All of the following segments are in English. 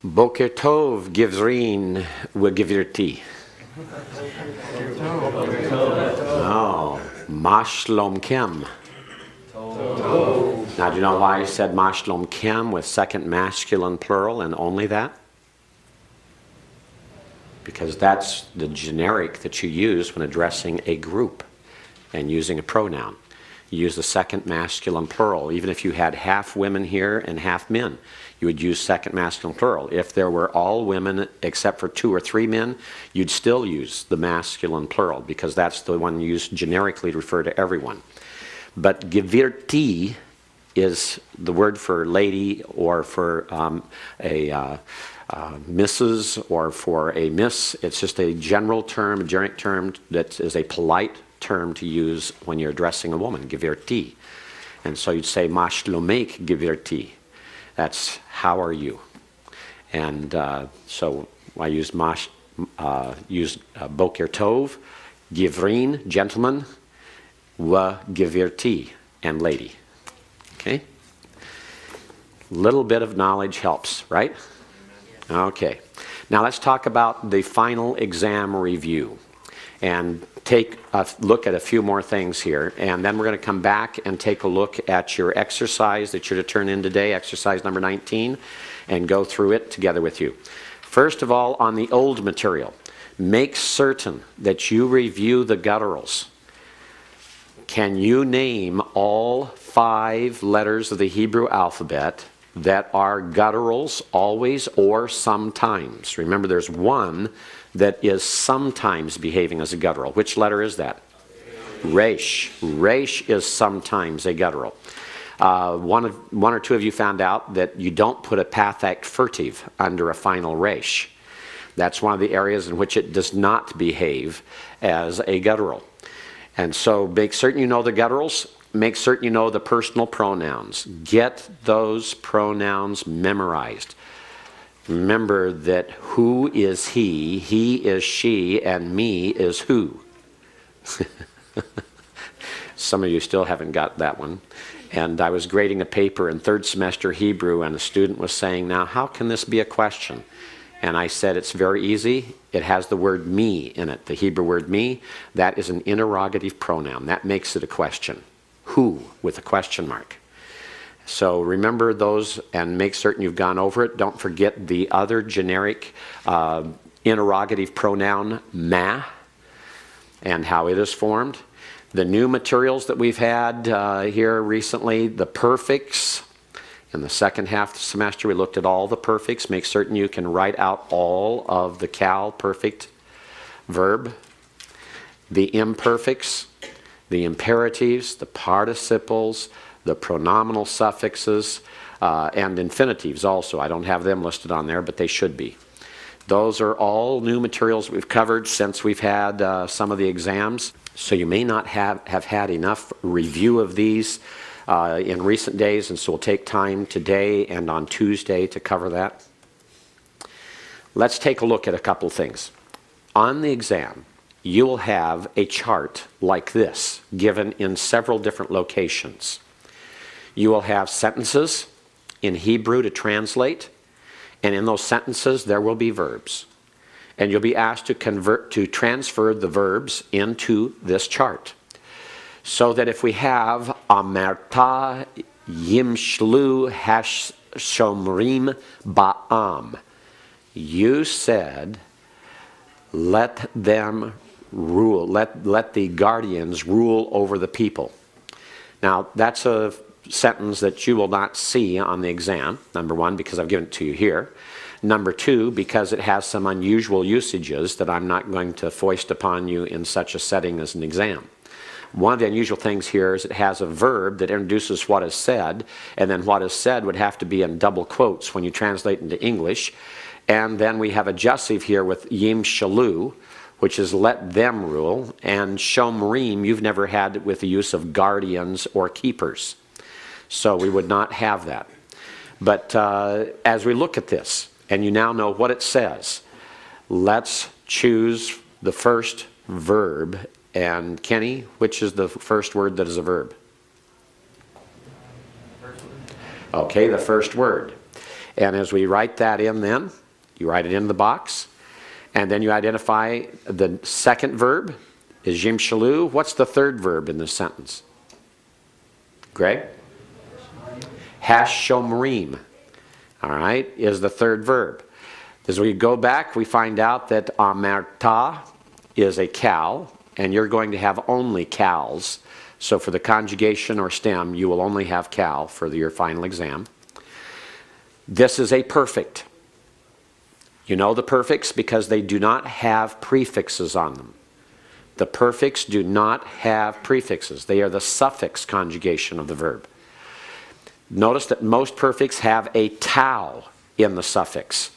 Boker Tov Givrin will give your tea. Oh, Mashlom Kem. Now, do you know why I said Mashlom Kem with second masculine plural and only that? Because that's the generic that you use when addressing a group and using a pronoun. You use the second masculine plural. Even if you had half women here and half men, you would use second masculine plural. If there were all women except for 2 or 3 men, you'd still use the masculine plural because that's the one used generically to refer to everyone. But Gevirti is the word for lady or for a Mrs. or for a miss. It's just a general term, a generic term that is a polite term to use when you're addressing a woman, Gevirti. And so you'd say, Mashlomek Gevirti. That's how are you? And so I used Boker Tov, Givrin, gentleman, Wa Gevirti, and lady. Okay? Little bit of knowledge helps, right? Okay. Now let's talk about the final exam review and take a look at a few more things here. And then we're going to come back and take a look at your exercise that you're to turn in today, exercise number 19, and go through it together with you. First of all, on the old material, make certain that you review the gutturals. Can you name all 5 letters of the Hebrew alphabet that are gutturals always or sometimes? Remember, there's one that is sometimes behaving as a guttural. Which letter is that? Resh. Resh is sometimes a guttural. One or two of you found out that you don't put a pathak furtive under a final resh. That's one of the areas in which it does not behave as a guttural. And so make certain you know the gutturals. Make certain you know the personal pronouns. Get those pronouns memorized. Remember that who is he is she, and me is who. Some of you still haven't got that one. And I was grading a paper in 3rd semester Hebrew, and a student was saying, now how can this be a question? And I said, it's very easy. It has the word me in it, the Hebrew word me. That is an interrogative pronoun. That makes it a question. Who, with a question mark. So remember those and make certain you've gone over it. Don't forget the other generic interrogative pronoun, ma, and how it is formed. The new materials that we've had here recently, the perfects. In the second half of the semester, we looked at all the perfects. Make certain you can write out all of the cal perfect verb, the imperfects, the imperatives, the participles, the pronominal suffixes, and infinitives also. I don't have them listed on there, but they should be. Those are all new materials we've covered since we've had some of the exams. So you may not have had enough review of these in recent days, and so we'll take time today and on Tuesday to cover that. Let's take a look at a couple things. On the exam, you will have a chart like this given in several different locations. You will have sentences in Hebrew to translate, and in those sentences there will be verbs. And you'll be asked to transfer the verbs into this chart. So that if we have Amerta Yimshlu Hashomrim Ba'am, you said, let them rule, let the guardians rule over the people. Now, that's a sentence that you will not see on the exam, number 1, because I've given it to you here. Number 2, because it has some unusual usages that I'm not going to foist upon you in such a setting as an exam. One of the unusual things here is it has a verb that introduces what is said, and then what is said would have to be in double quotes when you translate into English. And then we have a jussive here with yim shalu, which is let them rule, and shomrim you've never had with the use of guardians or keepers. So we would not have that. But as we look at this, and you now know what it says, let's choose the first verb. And Kenny, which is the first word that is a verb? Okay, the first word. And as we write that in then, you write it in the box, and then you identify the second verb is yimshalu. What's the third verb in this sentence? Greg? Hashomrim, all right, is the third verb. As we go back, we find out that amerta is a cal, and you're going to have only cals. So for the conjugation or stem, you will only have cal for your final exam. This is a perfect. You know the perfects because they do not have prefixes on them. The perfects do not have prefixes. They are the suffix conjugation of the verb. Notice that most perfects have a tau in the suffix,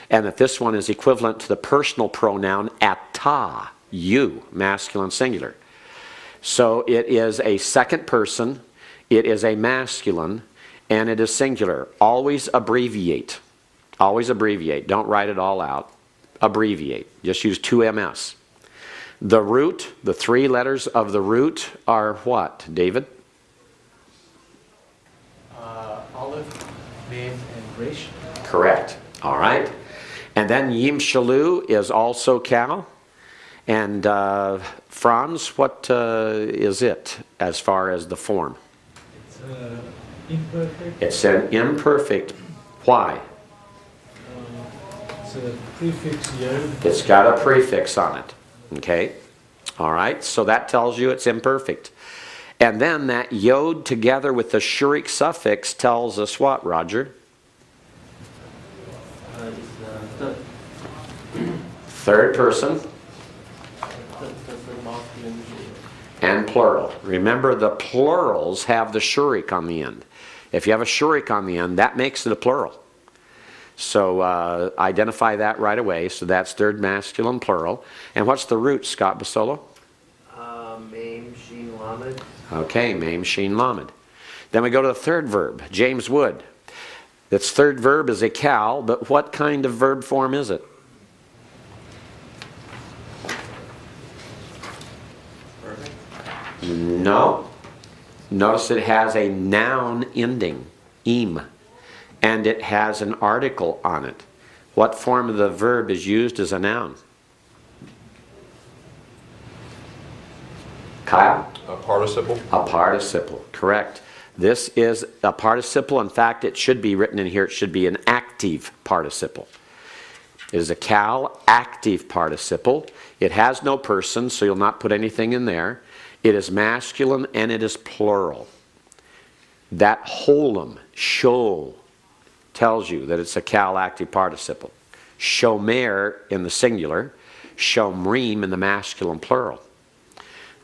and that this one is equivalent to the personal pronoun ata, you, masculine singular. So it is a second person, it is a masculine, and it is singular. Always abbreviate. Always abbreviate. Don't write it all out. Abbreviate. Just use 2ms. The root, the 3 letters of the root are what, David? Olive, Mem, and Resh. Correct. All right. And then yimshalu is also cal. And Franz, what is it as far as the form? It's imperfect. It's an imperfect. Why? It's a prefix yod. It's got a prefix on it. Okay. All right. So that tells you it's imperfect. And then that yod together with the shurik suffix tells us what, Roger? Third person and plural. Remember, the plurals have the shurik on the end. If you have a shurik on the end, that makes it a plural. So identify that right away. So that's third masculine plural. And what's the root, Scott Basolo? Mem, Sheen, Lamed. Okay, mem, sheen, lamed. Then we go to the third verb, James Wood. Its third verb is a cal, but what kind of verb form is it? Perfect. No. Notice it has a noun ending, im, and it has an article on it. What form of the verb is used as a noun? Kyle? A participle? A participle, correct. This is a participle. In fact, it should be written in here, it should be an active participle. It is a cal active participle. It has no person, so you'll not put anything in there. It is masculine and it is plural. That holum, shol, tells you that it's a cal active participle. Shomer in the singular, shomrim in the masculine plural.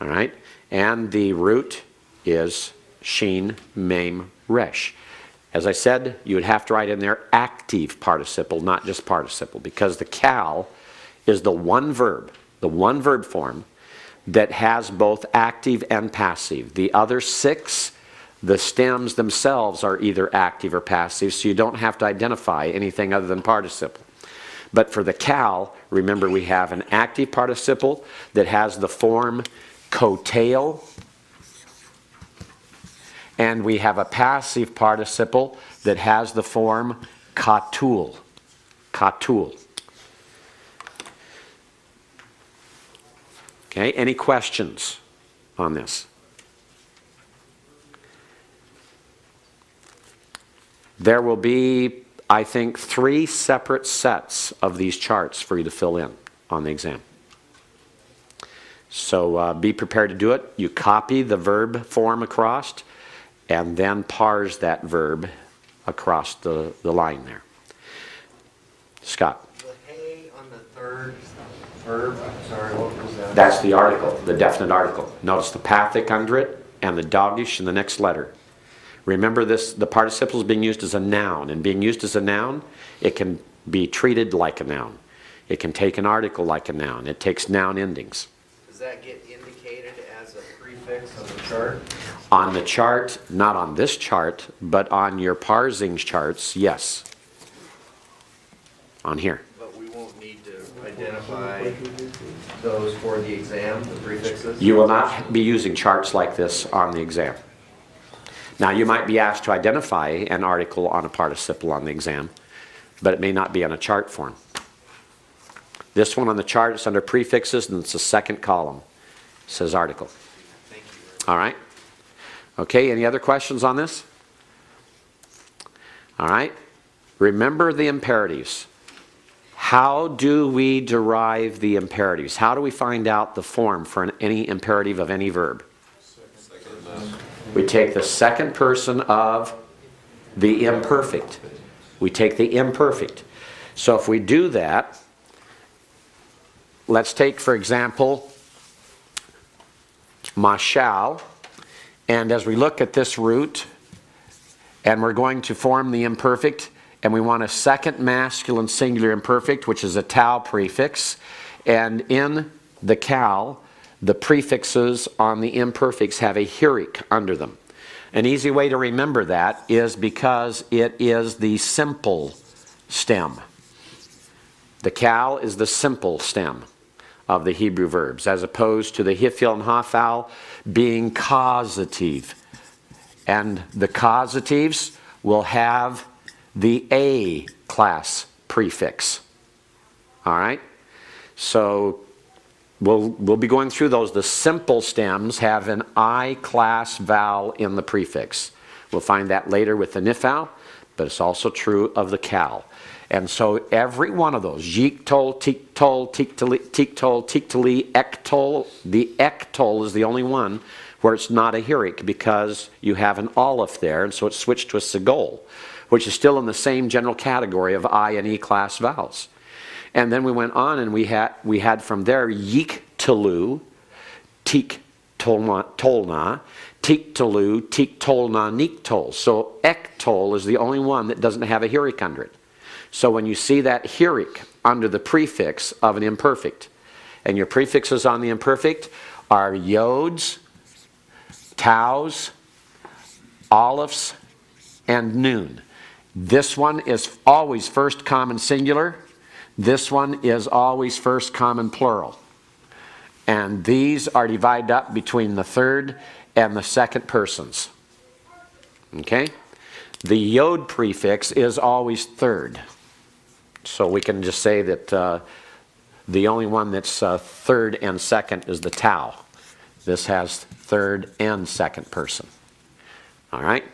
All right? And the root is sheen, mem, resh. As I said, you would have to write in there active participle, not just participle, because the cal is the one verb form that has both active and passive. The other 6, the stems themselves are either active or passive, so you don't have to identify anything other than participle. But for the cal, remember we have an active participle that has the form kotail, and we have a passive participle that has the form katul. Katul. Okay, any questions on this? There will be, I think, 3 separate sets of these charts for you to fill in on the exam. So be prepared to do it. You copy the verb form across and then parse that verb across the line there. Scott. The hay on the third verb, sorry, what was that? That's the article, the definite article. Notice the pathic under it and the dogish in the next letter. Remember this, the participle is being used as a noun, and being used as a noun, it can be treated like a noun. It can take an article like a noun. It takes noun endings. Does that get indicated as a prefix on the chart? On the chart, not on this chart, but on your parsing charts, yes. On here. But we won't need to identify those for the exam, the prefixes? You will not be using charts like this on the exam. Now, you might be asked to identify an article on a participle on the exam, but it may not be on a chart form. This one on the chart is under prefixes, and it's the second column. It says article. Thank you. All right? Okay, any other questions on this? All right. Remember the imperatives. How do we derive the imperatives? How do we find out the form for any imperative of any verb? We take the second person of the imperfect. We take the imperfect. So if we do that, let's take, for example, mashal. And as we look at this root, and we're going to form the imperfect, and we want a second masculine singular imperfect, which is a tau prefix. And in the cal, the prefixes on the imperfects have a heric under them. An easy way to remember that is because it is the simple stem. The cal is the simple stem of the Hebrew verbs, as opposed to the hifil and hafal being causative. And the causatives will have the A class prefix. All right? So we'll be going through those. The simple stems have an I class vowel in the prefix. We'll find that later with the nifal, but it's also true of the cal. And so every one of those, yiktol, tiktol, tiktali, ektol, the ektol is the only one where it's not a heric because you have an aleph there, and so it's switched to a sigol, which is still in the same general category of I and E class vowels. And then we went on and we had from there yiktalu, tiktolna, tiktalu, tiktolna, niktol. So ektol is the only one that doesn't have a heric under it. So when you see that heric under the prefix of an imperfect, and your prefixes on the imperfect are yods, taus, alephs, and noon. This one is always first common singular. This one is always first common plural. And these are divided up between the third and the second persons. Okay? The yod prefix is always third. So we can just say that the only one that's third and second is the tau. This has third and second person. All right?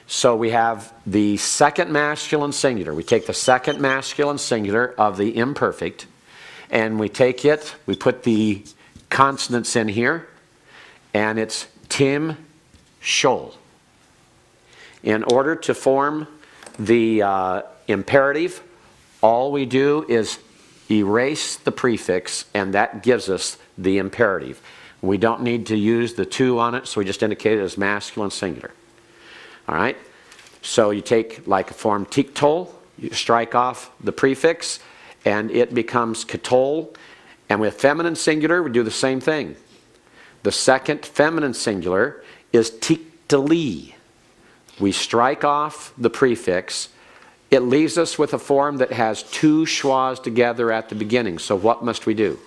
So we have the second masculine singular. We take the second masculine singular of the imperfect, and we take it, we put the consonants in here, and it's tim, shol. In order to form the imperative, all we do is erase the prefix, and that gives us the imperative. We don't need to use the to on it, so we just indicate it as masculine singular. All right? So you take like a form tiktol, you strike off the prefix, and it becomes katol. And with feminine singular, we do the same thing. The second feminine singular is tiktali. We strike off the prefix. It leaves us with a form that has two schwas together at the beginning. So what must we do?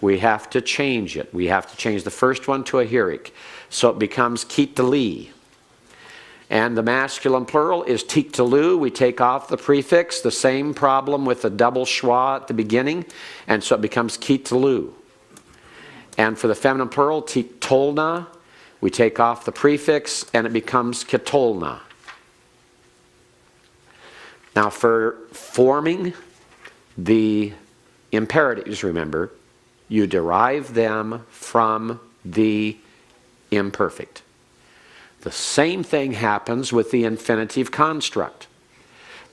We have to change it. We have to change the first one to a heric. So it becomes kitali. And the masculine plural is tiktalu. We take off the prefix. The same problem with the double schwa at the beginning. And so it becomes kitalu. And for the feminine plural, tiktolna, we take off the prefix and it becomes kitolna. Now for forming the imperatives, remember, you derive them from the imperfect. The same thing happens with the infinitive construct.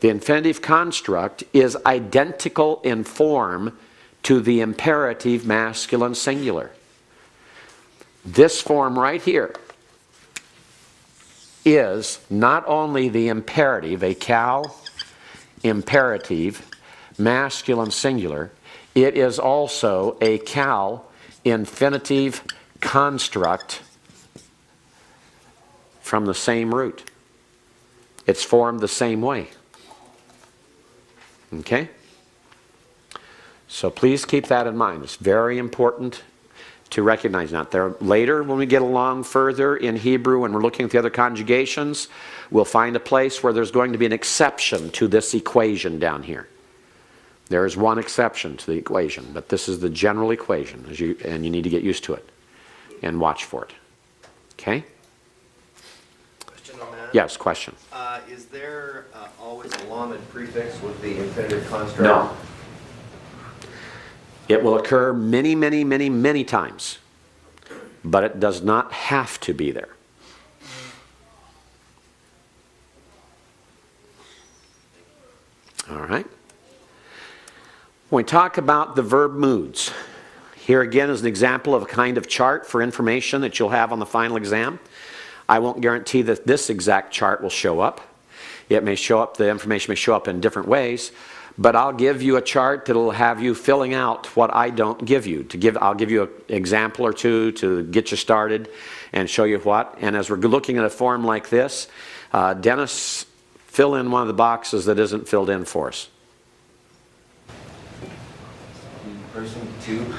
The infinitive construct is identical in form to the imperative masculine singular. This form right here is not only the imperative, a cal imperative, masculine singular, it is also a cal infinitive construct from the same root. It's formed the same way. Okay? So please keep that in mind. It's very important to recognize that. There, later, when we get along further in Hebrew and we're looking at the other conjugations, we'll find a place where there's going to be an exception to this equation down here. There is one exception to the equation, but this is the general equation, and you need to get used to it and watch for it. Okay? Question on that? Yes, question. Is there always a lamed prefix with the infinitive construct? No. It will occur many, many, many, many times, but it does not have to be there. All right. When we talk about the verb moods, here again is an example of a kind of chart for information that you'll have on the final exam. I won't guarantee that this exact chart will show up. It may show up, the information may show up in different ways, but I'll give you a chart that'll have you filling out what I don't give you. I'll give you an example or two to get you started and show you what. And as we're looking at a form like this, Dennis, fill in one of the boxes that isn't filled in for us. Person 2.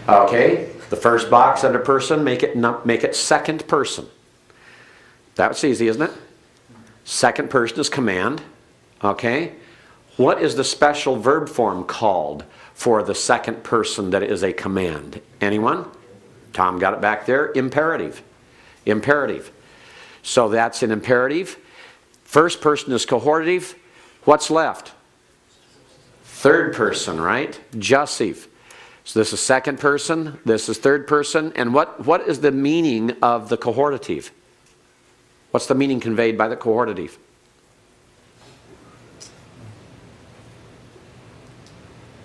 Okay, the first box under person, make it second person. That's easy, isn't it? Second person is command. Okay. What is the special verb form called for the second person that is a command? Anyone? Tom got it back there. Imperative. Imperative. So that's an imperative. First person is cohortative. What's left? Third person, right? Jussive. So this is second person. This is third person. And what is the meaning of the cohortative? What's the meaning conveyed by the cohortative?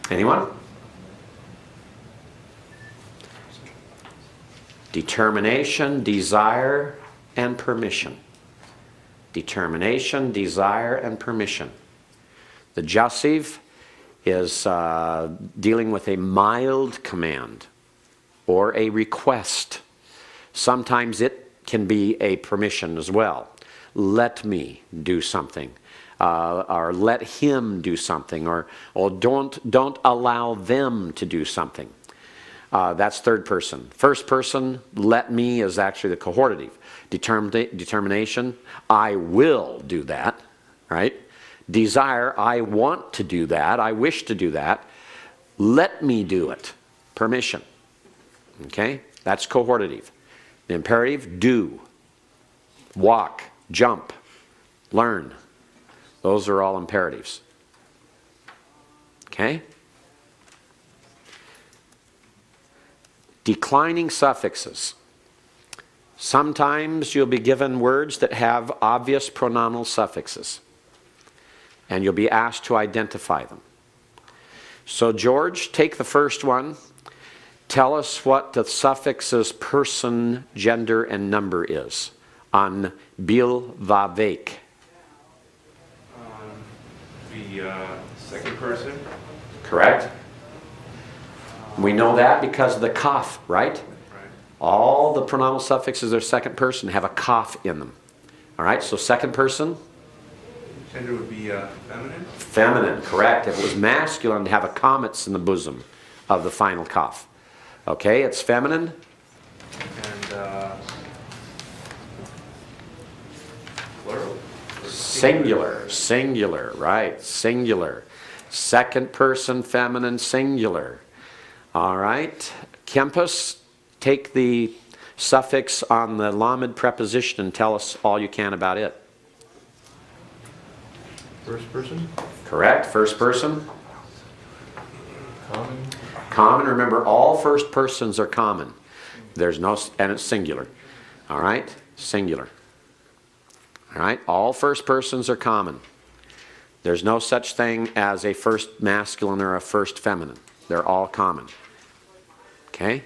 Anyone? Determination, desire, and permission. Determination, desire, and permission. The jussive is dealing with a mild command or a request. Sometimes it can be a permission as well. Let me do something. Or let him do something, or don't allow them to do something. That's third person. First person, let me, is actually the cohortative. Determination, I will do that, right? Desire, I want to do that, I wish to do that. Let me do it. Permission. Okay? That's cohortative. The imperative, do. Walk, jump, learn. Those are all imperatives. Okay? Declining suffixes. Sometimes you'll be given words that have obvious pronominal suffixes, and you'll be asked to identify them. So George, take the first one. Tell us what the suffixes person, gender, and number is on bil va vek. The second person. Correct? We know that because of the kaf, right? Right. All the pronominal suffixes are second person have a kaf in them. All right, so second person, Gender would be feminine. feminine, correct. If it was masculine, to have a comets in the bosom of the final kaf. Okay, it's feminine. And plural. Or Singular, right, singular. Second person, feminine, singular. All right, Kempis, take the suffix on the lamed preposition and tell us all you can about it. First person? Correct, first person. Common? Common, remember all first persons are common. There's no, and it's singular. All right, singular. All right, all first persons are common. There's no such thing as a first masculine or a first feminine. They're all common. Okay?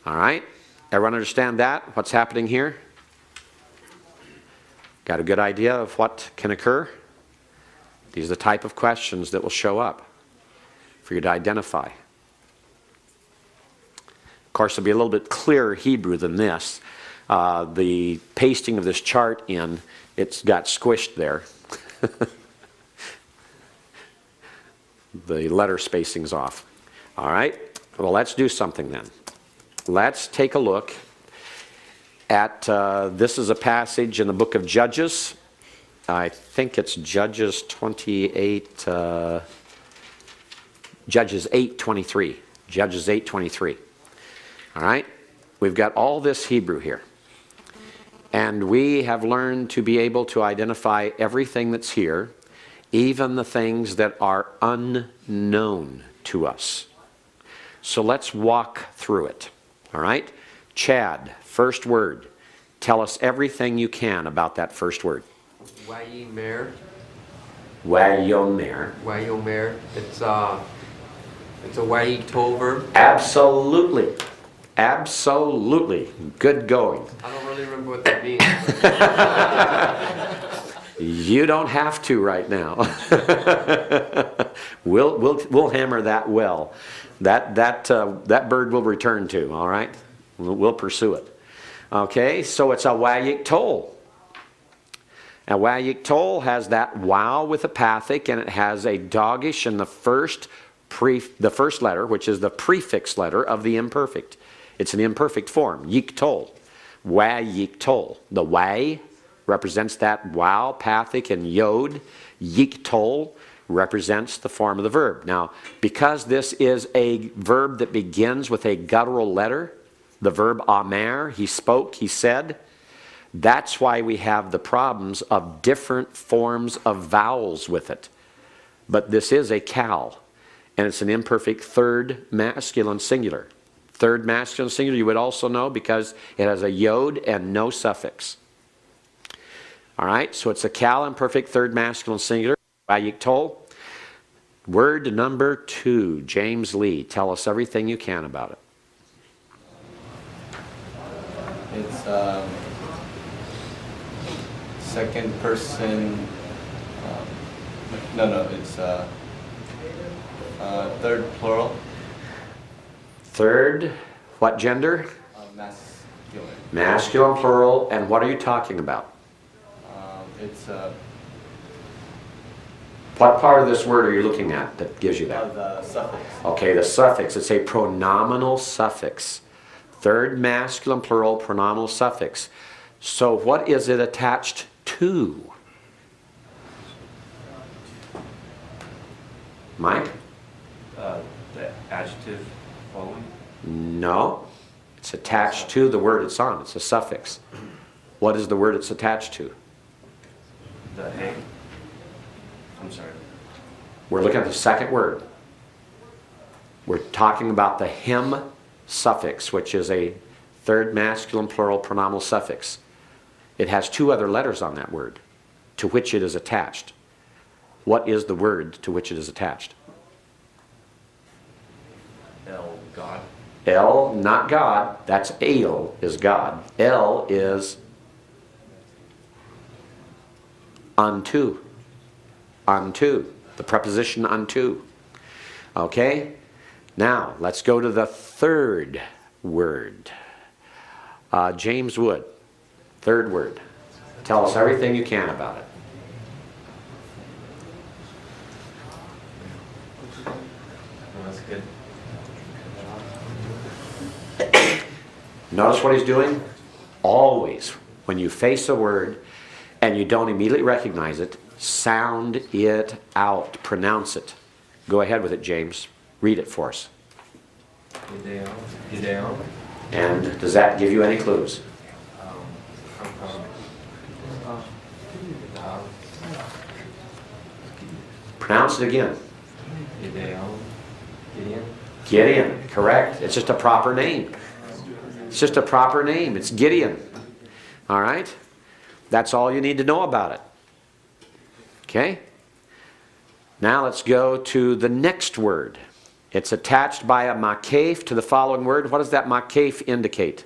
All right, everyone understand that? What's happening here? Got a good idea of what can occur? These are the type of questions that will show up for you to identify. Of course, it'll be a little bit clearer Hebrew than this. The pasting of this chart in, it's got squished there. The letter spacing's off. All right. Well, let's do something then. Let's take a look at, this is a passage in the book of Judges. I think it's Judges 28, Judges 8:23. Judges 8:23. All right? We've got all this Hebrew here. And we have learned to be able to identify everything that's here, even the things that are unknown to us. So let's walk through it. All right? Chad, first word. Tell us everything you can about that first word. Wayimer. Wayomer. Wayomer. It's a Wayitol verb. Absolutely. Absolutely. Good going. I don't really remember what that means. You don't have to right now. We'll hammer that well. That bird will return to, all right? We'll pursue it. Okay, so it's a Wayitol. Now, Wayitol has that wow with a pathic, and it has a doggish in the first letter, which is the prefix letter of the imperfect. It's an imperfect form, yiktol. Wayiktol. The way represents that wow, pathic, and yod. Yiktol represents the form of the verb. Now, because this is a verb that begins with a guttural letter, the verb amer, he spoke, he said, that's why we have the problems of different forms of vowels with it. But this is a kal, and it's an imperfect third masculine singular. Third masculine singular you would also know because it has a yod and no suffix. All right, so it's a kal imperfect third masculine singular, Wayiktol. Word number 2, James Lee. Tell us everything you can about it. It's second person. It's third plural. Third, what gender? Masculine. Masculine plural, and what are you talking about? It's What part of this word are you looking at that gives you that? the suffix. Okay, the suffix. It's a pronominal suffix. Third masculine plural pronominal suffix. So what is it attached to? Mike? The adjective following. No. It's attached to the word it's on. It's a suffix. What is the word it's attached to? The hey. I'm sorry. We're looking at the second word. We're talking about the him suffix, which is a third masculine plural pronominal suffix. It has 2 other letters on that word to which it is attached. What is the word to which it is attached? El, God. El, not God. That's El, is God. El is unto. Unto. The preposition unto. Okay? Now, let's go to the third word. James Wood. Third word. Tell us everything you can about it. That's good. Notice what he's doing? Always, when you face a word and you don't immediately recognize it, sound it out. Pronounce it. Go ahead with it, James. Read it for us. Gideon. And does that give you any clues? Pronounce it again. Gideon. Gideon, correct. It's just a proper name. It's just a proper name. It's Gideon. All right? That's all you need to know about it. Okay? Now let's go to the next word. It's attached by a makef to the following word. What does that makef indicate?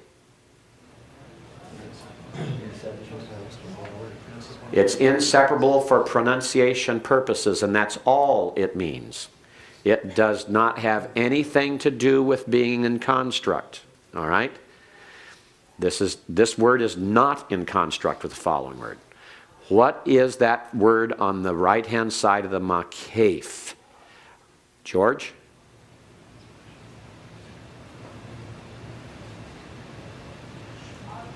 It's inseparable for pronunciation purposes, and that's all it means. It does not have anything to do with being in construct. All right? This word is not in construct with the following word. What is that word on the right-hand side of the makef? George?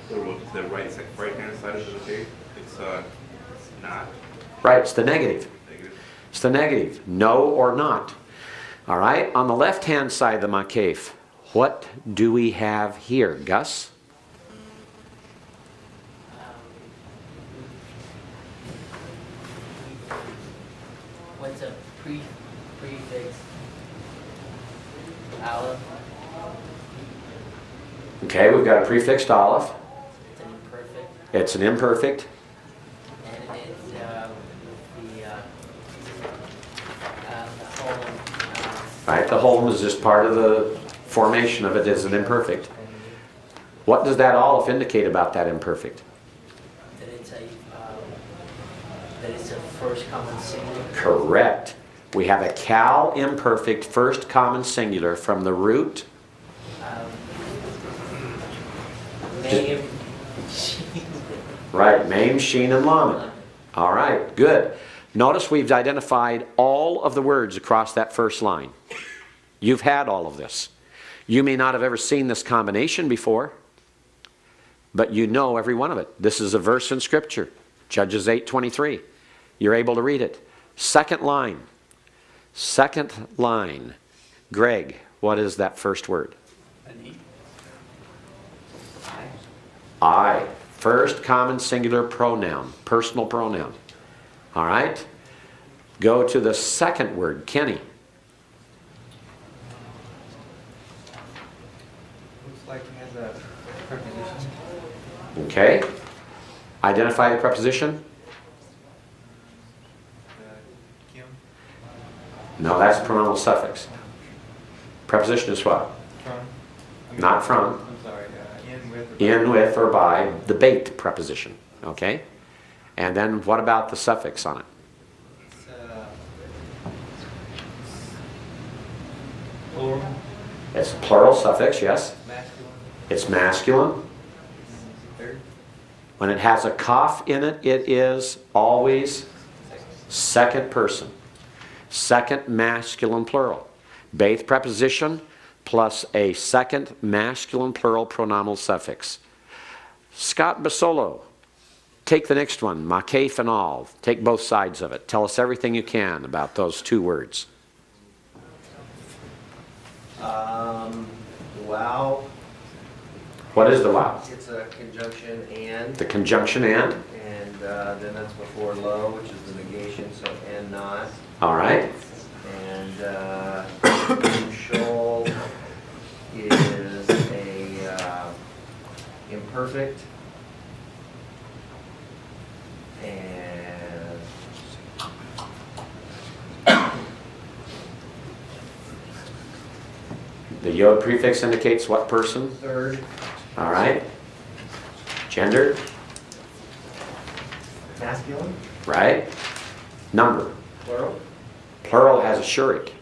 the right-hand side of the page, it's not Right, it's the negative. negative. It's the negative, no or not. All right, on the left-hand side of the makef, what do we have here, Gus? What's a prefix? Aleph. Okay, we've got a prefixed aleph. It's an imperfect. It's an imperfect. And it's the colon. Right, the whole is just part of the formation of it as an imperfect. What does that aleph indicate about that imperfect? That it's a first common singular. Correct. We have a cal imperfect first common singular from the root. Name. Right, mem, sheen, and lamed. All right, good. Notice we've identified all of the words across that first line. You've had all of this. You may not have ever seen this combination before, but you know every one of it. This is a verse in Scripture, Judges 8:23. You're able to read it. Second line. Second line. Greg, what is that first word? I. First common singular pronoun, personal pronoun. All right? Go to the second word, Kenny. Looks like it has a preposition. Okay? Identify the preposition. Kim. No, that's a pronominal suffix. Preposition is what? From. Not from. I'm sorry. In with. In, with, or by, the bait preposition. Okay? And then what about the suffix on it? It's plural. It's a plural suffix, yes. Masculine. It's masculine. Third. When it has a cough in it, it is always second person. Second masculine plural. Bait preposition plus a second masculine plural pronominal suffix. Scott Basolo, take the next one, makef and all. Take both sides of it. Tell us everything you can about those two words. Wow. What is the wow? It's a conjunction and. The conjunction and. And then that's before lo, which is the negation, so and not. All right. And shol is a imperfect. And The yod prefix indicates what person? third, All right. Gender? masculine, Right. Number? plural. Plural has a shurik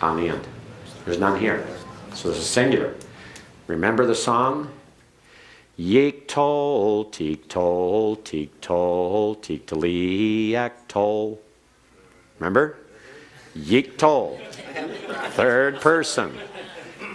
on the end. There's none here. So this is singular. Remember the song? Yik tol, teek tol, teek tol, teek taliak tol. Remember? Yik tol. Third person.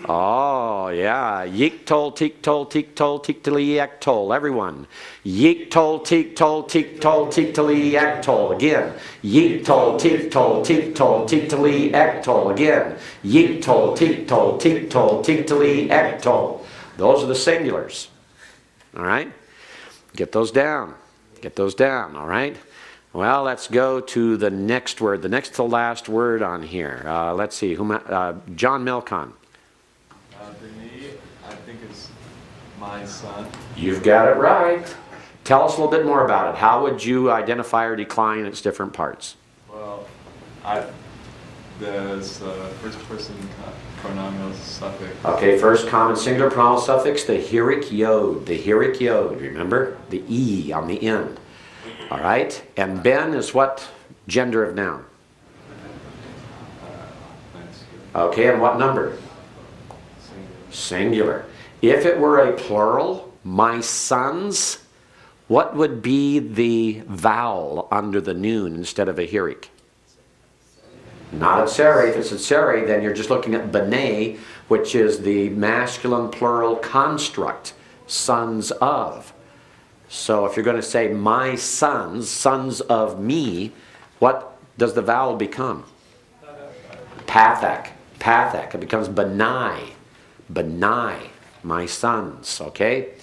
Oh, yeah. Yik tol, teek tol, teek tol, teek taliak tol. Everyone. Yik tol, teek tol, teek tol, teek taliak tol. Again. Yik tol, teek tol, teek tol, teek taliak tol. Again. Yik tol, teek tol, teek tol, teek taliak tol. Those are the singulars. All right? Get those down. Get those down, all right? Well, let's go to the next word, the next to last word on here. Let's see, John Melcon. Denis, I think it's my son. You've got it right. Tell us a little bit more about it. How would you identify or decline its different parts? Well, there's first person pronominal suffix. Okay, first common singular pronominal suffix, the hirik yod. The hirik yod, remember? The E on the end. All right? And ben is what gender of noun? Okay, and what number? Singular. If it were a plural, my sons, what would be the vowel under the noon instead of a hirik? Not a tseri. If it's a tseri, then you're just looking at b'nai, which is the masculine plural construct. sons of. So if you're going to say my sons, sons of me, what does the vowel become? Pathak. Pathak. It becomes Benai. Benai. My sons. Okay?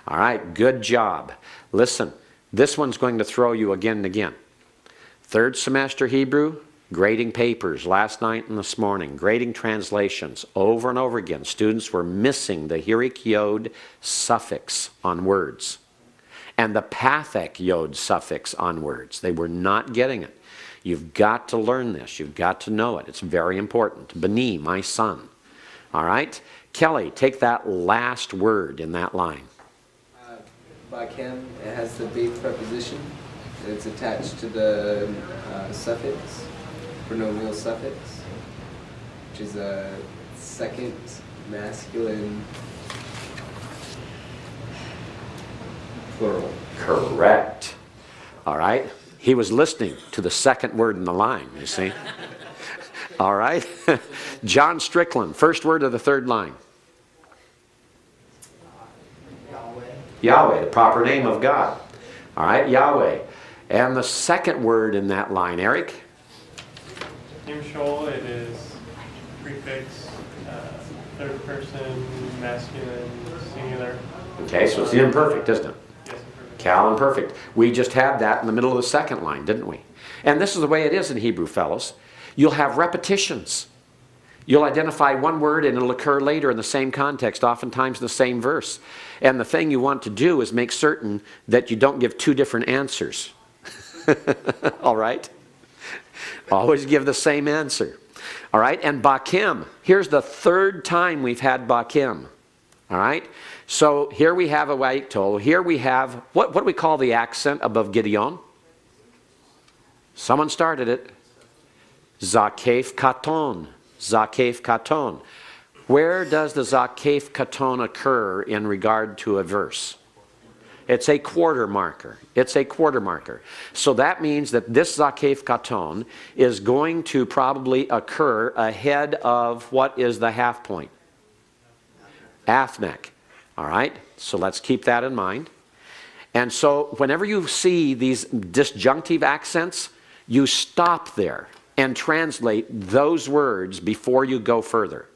All right. Good job. Listen, this one's going to throw you again and again. Third semester Hebrew, grading papers last night and this morning, grading translations over and over again. Students were missing the hirik yod suffix on words and the pathak yod suffix on words. They were not getting it. You've got to learn this. You've got to know it. It's very important. Bani, my son. All right? Kelly, take that last word in that line. Bakem, it has the base preposition. It's attached to the suffix, pronominal suffix, which is a second masculine plural. Correct. All right? He was listening to the second word in the line, you see. All right? John Strickland, first word of the third line. Yahweh. Yahweh, the proper name of God. All right, Yahweh. And the second word in that line, Eric? Nimshol, it is prefix, third person, masculine, singular. Okay, so it's the imperfect, isn't it? Yes, imperfect. Cal imperfect. We just had that in the middle of the second line, didn't we? And this is the way it is in Hebrew, fellows. You'll have repetitions. You'll identify one word and it'll occur later in the same context, oftentimes in the same verse. And the thing you want to do is make certain that you don't give two different answers. All right? Always give the same answer. All right? And Bakim. Here's the third time we've had Bakim. All right? So here we have a Wayiktol. Here we have, what do we call the accent above Gideon? Someone started it. Zakef Katon. Zakef Katon. Where does the Zakef Katon occur in regard to a verse? It's a quarter marker. It's a quarter marker. So that means that this Zakef Katon is going to probably occur ahead of what is the half point? Athnek. All right? So let's keep that in mind. And so whenever you see these disjunctive accents, you stop there and translate those words before you go further.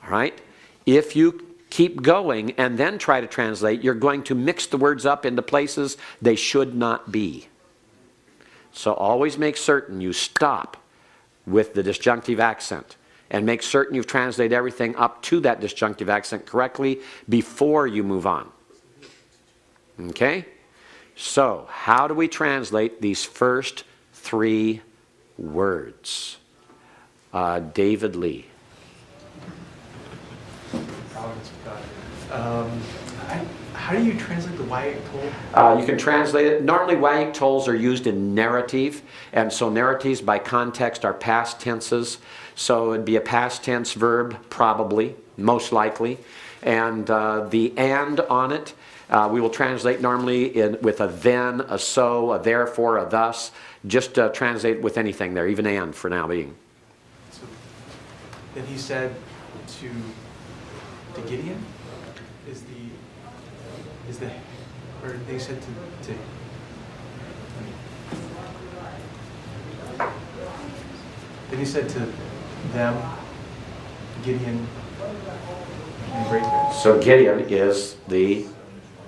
All right? If you keep going and then try to translate, you're going to mix the words up into places they should not be. So always make certain you stop with the disjunctive accent and make certain you've translated everything up to that disjunctive accent correctly before you move on. Okay? So, how do we translate these first three words? David Lee. How do you translate the Wayiktol? You can translate it. Normally, Wayiktols are used in narrative, and so narratives by context are past tenses. So it'd be a past tense verb, probably, most likely. And the and on it, we will translate normally with a then, a so, a therefore, a thus. Just translate with anything there, even and for now being. So then he said to Gideon, or they said to then he said to them, Gideon and Breaker. So Gideon is the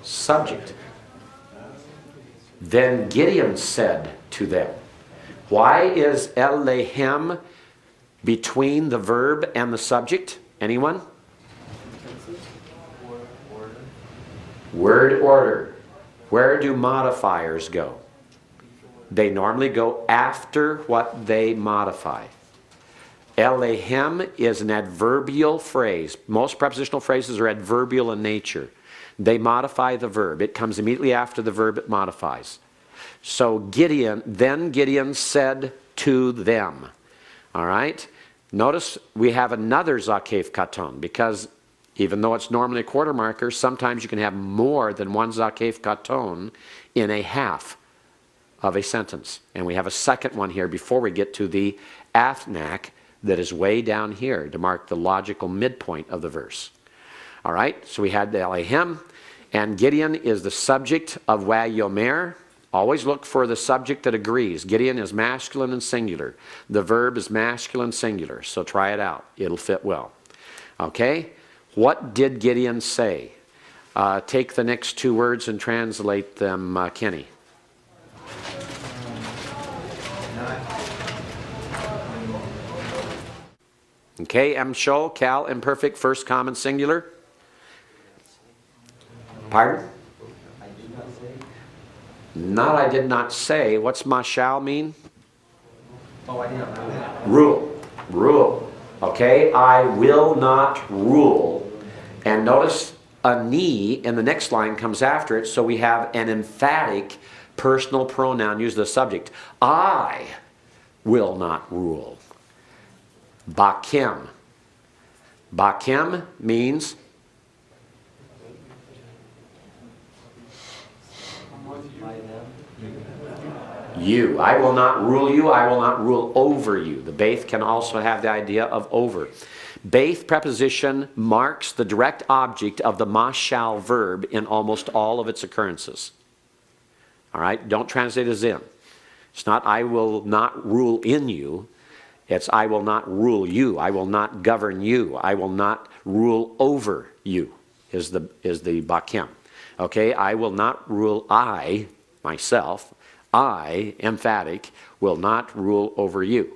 subject. Then Gideon said to them. Why is Elohem between the verb and the subject? Anyone? Word order. Where do modifiers go? They normally go after what they modify. Elohem is an adverbial phrase. Most prepositional phrases are adverbial in nature. They modify the verb. It comes immediately after the verb it modifies. So then Gideon said to them. All right? Notice we have another Zakef Katon, because even though it's normally a quarter marker, sometimes you can have more than one Zakef Katon in a half of a sentence. And we have a second one here before we get to the Athnak that is way down here to mark the logical midpoint of the verse. All right, so we had the Elohim, and Gideon is the subject of Wayomer. Always look for the subject that agrees. Gideon is masculine and singular. The verb is masculine singular, so try it out. It'll fit well. Okay, what did Gideon say? Take the next two words and translate them, Kenny. Okay, Shol, Cal, imperfect, first common singular. Pardon? Not I did not say. What's mashal mean? Oh, I did not know that. Rule. Rule. Okay, I will not rule. And notice a ni in the next line comes after it, so we have an emphatic personal pronoun use the subject. I will not rule. Bakim. Bakim means you. I will not rule you. I will not rule over you. The Baith can also have the idea of over. Baith preposition marks the direct object of the mashal verb in almost all of its occurrences. All right? Don't translate as in. It's not I will not rule in you. It's I will not rule you. I will not govern you. I will not rule over you is the bakim. Okay? I will not rule I, myself. I, emphatic, will not rule over you.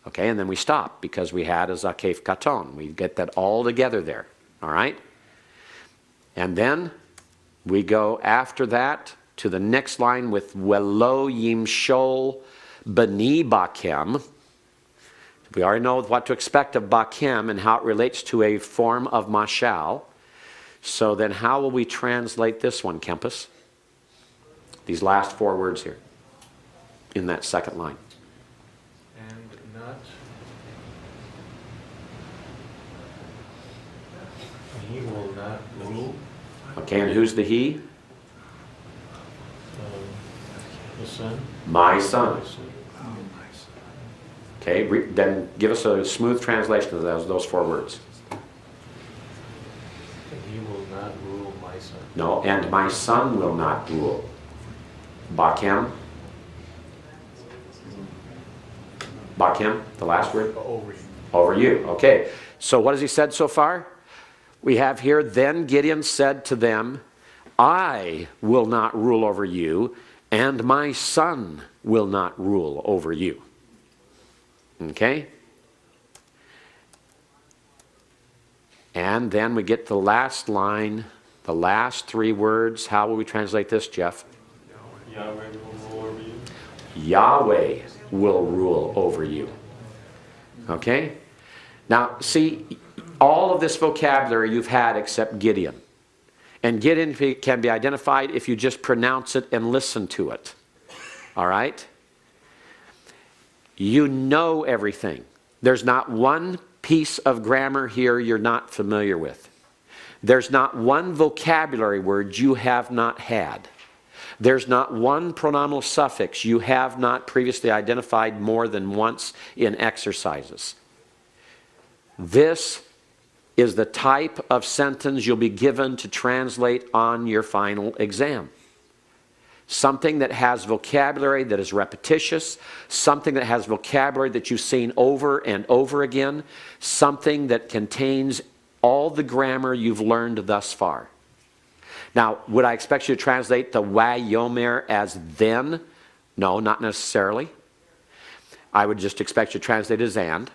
Okay, and then we stop because we had a zakef katon. We get that all together there. All right? And then we go after that to the next line with Welo Yimshol Bani Bakem. We already know what to expect of Bakem and how it relates to a form of mashal. So then how will we translate this one, Kempis? These last four words here in that second line. And not. He will not rule. Okay, and who's the he? The son. My son. Okay, then give us a smooth translation of those four words. He will not rule my son. No, and my son will not rule. Bakem. Bakem, the last word? Over you. Over you. Okay. So what has he said so far? We have here, then Gideon said to them, I will not rule over you, and my son will not rule over you. Okay? And then we get the last line, the last three words. How will we translate this, Jeff? Yahweh will rule over you. Yahweh will rule over you. Okay? Now, see, all of this vocabulary you've had except Gideon. And Gideon can be identified if you just pronounce it and listen to it. All right? You know everything. There's not one piece of grammar here you're not familiar with. There's not one vocabulary word you have not had. There's not one pronominal suffix you have not previously identified more than once in exercises. This is the type of sentence you'll be given to translate on your final exam. Something that has vocabulary that is repetitious, something that has vocabulary that you've seen over and over again, something that contains all the grammar you've learned thus far. Now, would I expect you to translate the Wayomer as then? No, not necessarily. I would just expect you to translate it as and.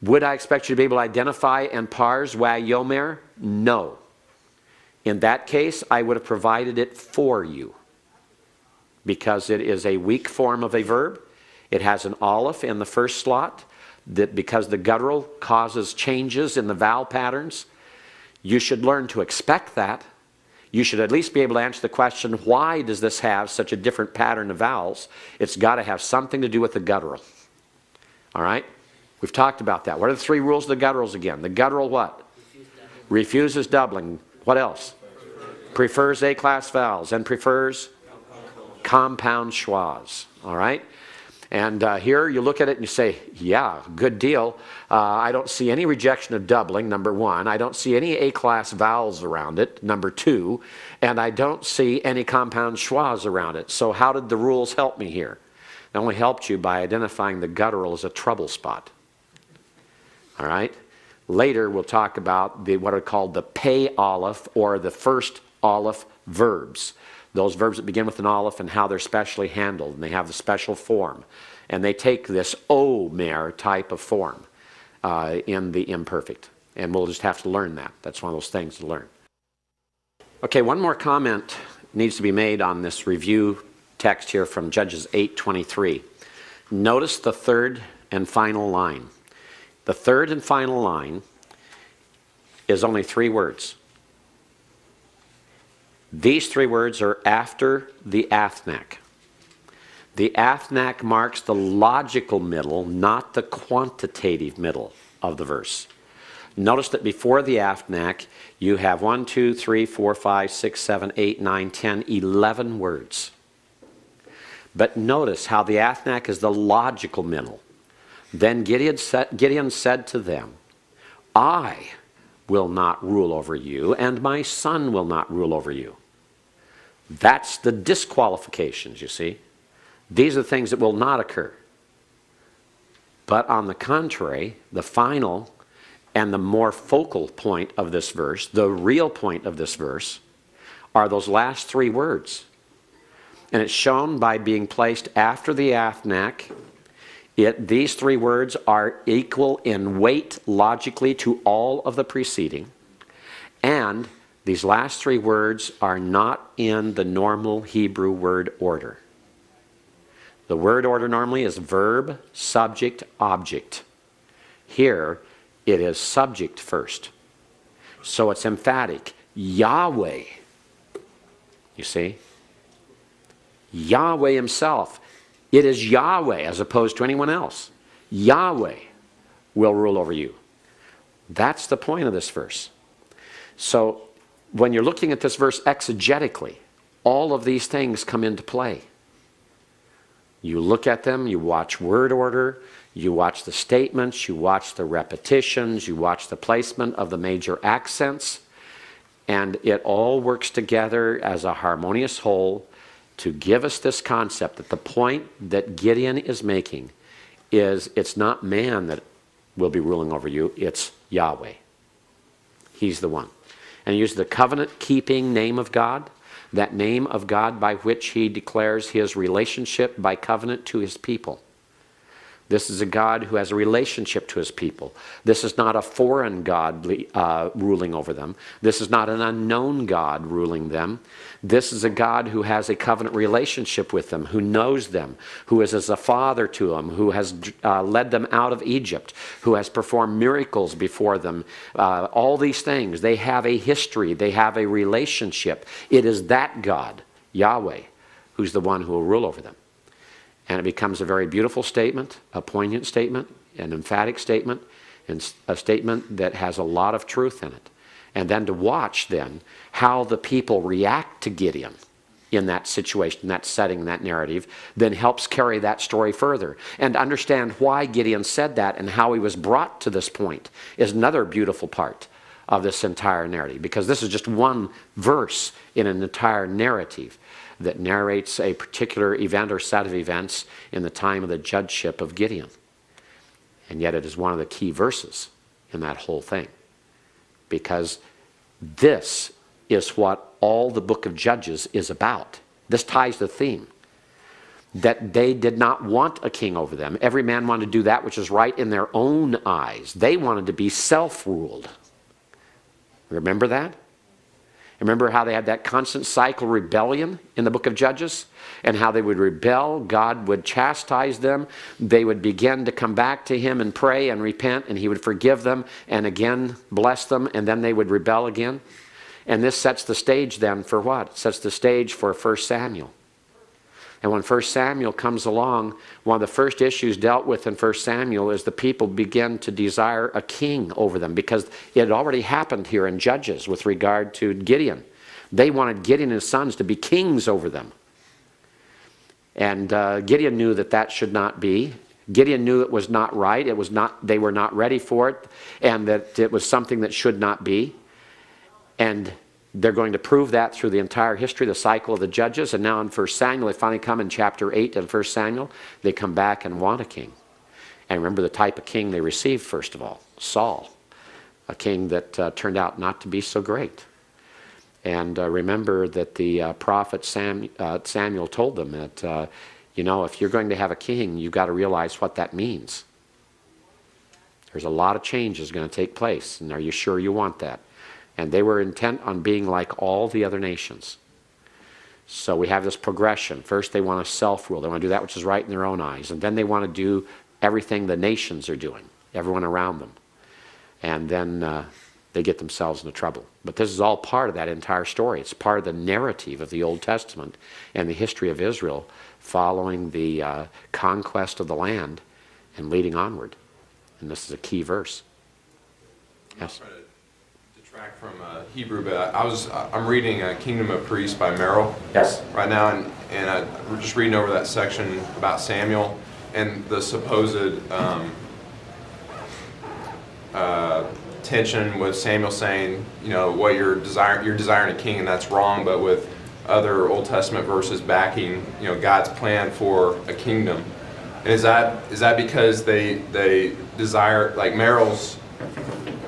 Would I expect you to be able to identify and parse Wayomer? No. In that case, I would have provided it for you, because it is a weak form of a verb. It has an aleph in the first slot, that because the guttural causes changes in the vowel patterns. You should learn to expect that. You should at least be able to answer the question, why does this have such a different pattern of vowels? It's got to have something to do with the guttural. All right? We've talked about that. What are the three rules of the gutturals again? The guttural what? Refuses doubling. What else? Prefers A-class vowels and prefers compound schwas. All right? And here you look at it and you say, yeah, good deal. I don't see any rejection of doubling, number one. I don't see any A-class vowels around it, number two. And I don't see any compound schwas around it. So how did the rules help me here? It only helped you by identifying the guttural as a trouble spot. All right? Later we'll talk about what are called the pay aleph, or the first aleph verbs. Those verbs that begin with an aleph and how they're specially handled, and they have the special form. And they take this omer type of form in the imperfect. And we'll just have to learn that. That's one of those things to learn. Okay, one more comment needs to be made on this review text here from Judges 8:23. Notice the third and final line. The third and final line is only 3 words. These 3 words are after the athnak. The athnak marks the logical middle, not the quantitative middle of the verse. Notice that before the athnak, you have 1, 2, 3, 4, 5, 6, 7, 8, 9, 10, 11 words. But notice how the athnak is the logical middle. Then Gideon said to them, I will not rule over you, and my son will not rule over you. That's the disqualifications, you see. These are the things that will not occur. But on the contrary, the final and the more focal point of this verse, the real point of this verse, are those last 3 words. And it's shown by being placed after the athnak. These 3 words are equal in weight logically to all of the preceding. And these last 3 words are not in the normal Hebrew word order. The word order normally is verb, subject, object. Here, it is subject first. So it's emphatic. Yahweh. You see? Yahweh himself. It is Yahweh as opposed to anyone else. Yahweh will rule over you. That's the point of this verse. So when you're looking at this verse exegetically, all of these things come into play. You look at them, you watch word order, you watch the statements, you watch the repetitions, you watch the placement of the major accents, and it all works together as a harmonious whole to give us this concept that the point that Gideon is making is it's not man that will be ruling over you, it's Yahweh. He's the one. And he uses the covenant-keeping name of God, that name of God by which he declares his relationship by covenant to his people. This is a God who has a relationship to his people. This is not a foreign God ruling over them. This is not an unknown God ruling them. This is a God who has a covenant relationship with them, who knows them, who is as a father to them, who has led them out of Egypt, who has performed miracles before them. All these things, they have a history, they have a relationship. It is that God, Yahweh, who's the one who will rule over them. And it becomes a very beautiful statement, a poignant statement, an emphatic statement, and a statement that has a lot of truth in it. And then to watch then how the people react to Gideon in that situation, that setting, that narrative, then helps carry that story further. And to understand why Gideon said that and how he was brought to this point is another beautiful part of this entire narrative. Because this is just one verse in an entire narrative that narrates a particular event or set of events in the time of the judgeship of Gideon. And yet it is one of the key verses in that whole thing. Because this is what all the book of Judges is about. This ties the theme. That they did not want a king over them. Every man wanted to do that which is right in their own eyes. They wanted to be self-ruled. Remember that? Remember how they had that constant cycle rebellion in the book of Judges? And how they would rebel, God would chastise them, they would begin to come back to him and pray and repent, and he would forgive them and again bless them, and then they would rebel again. And this sets the stage then for what? It sets the stage for 1 Samuel. And when 1 Samuel comes along, one of the first issues dealt with in 1 Samuel is the people begin to desire a king over them, because it had already happened here in Judges with regard to Gideon. They wanted Gideon and his sons to be kings over them. And Gideon knew that that should not be. Gideon knew it was not right. It was not, they were not ready for it, and that it was something that should not be. And they're going to prove that through the entire history, the cycle of the judges. And now in 1 Samuel, they finally come in chapter 8 of 1 Samuel. They come back and want a king. And remember the type of king they received, first of all, Saul, a king that turned out not to be so great. And remember that the prophet Samuel told them that, you know, if you're going to have a king, you've got to realize what that means. There's a lot of changes going to take place, and are you sure you want that? And they were intent on being like all the other nations. So we have this progression. First, they want to self-rule. They want to do that which is right in their own eyes. And then they want to do everything the nations are doing, everyone around them. And then they get themselves into trouble. But this is all part of that entire story. It's part of the narrative of the Old Testament and the history of Israel following the conquest of the land and leading onward. And this is a key verse. Yes? Detract from Hebrew, but I'm reading Kingdom of Priests by Merrill. Yes. Right now, and we're just reading over that section about Samuel and the supposed tension with Samuel saying, you know, what you're desiring a king, and that's wrong, but with other Old Testament verses backing, you know, God's plan for a kingdom. And is that because they desire, like Merrill's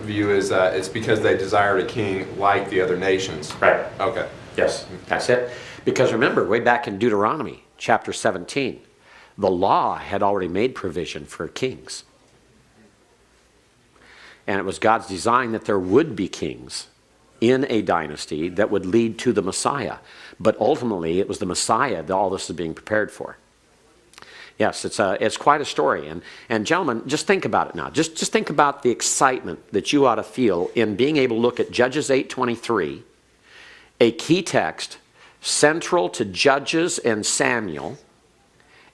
view is that it's because they desired a king like the other nations. Right. Okay. Yes, that's it. Because remember, way back in Deuteronomy chapter 17, the law had already made provision for kings. And it was God's design that there would be kings in a dynasty that would lead to the Messiah. But ultimately, it was the Messiah that all this is being prepared for. Yes, it's quite a story. And gentlemen, just think about it now. Just think about the excitement that you ought to feel in being able to look at Judges 8:23, a key text central to Judges and Samuel,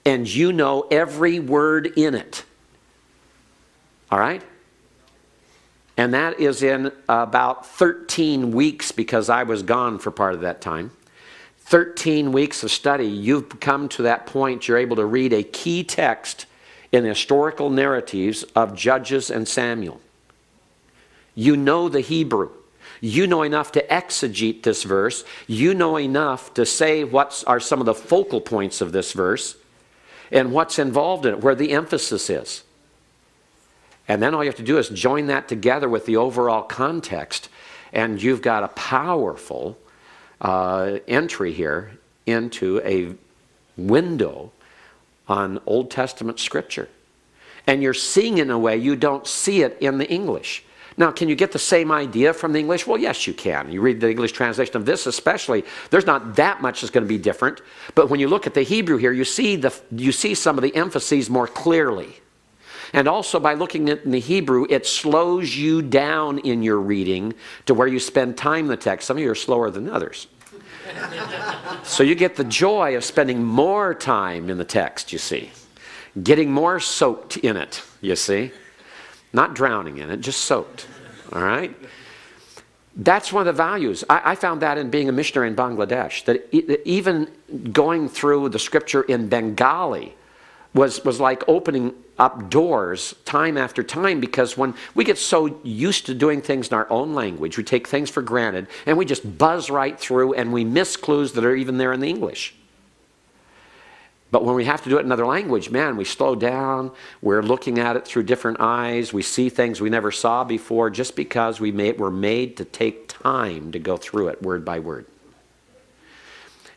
and you know every word in it. All right? And that is in about 13 weeks, because I was gone for part of that time. 13 weeks of study, you've come to that point, you're able to read a key text in the historical narratives of Judges and Samuel. You know the Hebrew. You know enough to exegete this verse. You know enough to say what are some of the focal points of this verse and what's involved in it, where the emphasis is. And then all you have to do is join that together with the overall context, and you've got a powerful entry here into a window on Old Testament Scripture. And you're seeing it in a way you don't see it in the English. Now, can you get the same idea from the English? Well, yes, you can. You read the English translation of this especially, there's not that much that's going to be different. But when you look at the Hebrew here, you see some of the emphases more clearly. And also by looking at the Hebrew, it slows you down in your reading to where you spend time in the text. Some of you are slower than others. So you get the joy of spending more time in the text, you see. Getting more soaked in it, you see. Not drowning in it, just soaked. All right? That's one of the values. I found that in being a missionary in Bangladesh, that even going through the Scripture in Bengali was like opening up doors time after time, because when we get so used to doing things in our own language, we take things for granted and we just buzz right through and we miss clues that are even there in the English. But when we have to do it in another language, man, we slow down, we're looking at it through different eyes, we see things we never saw before, just because we're made to take time to go through it word by word.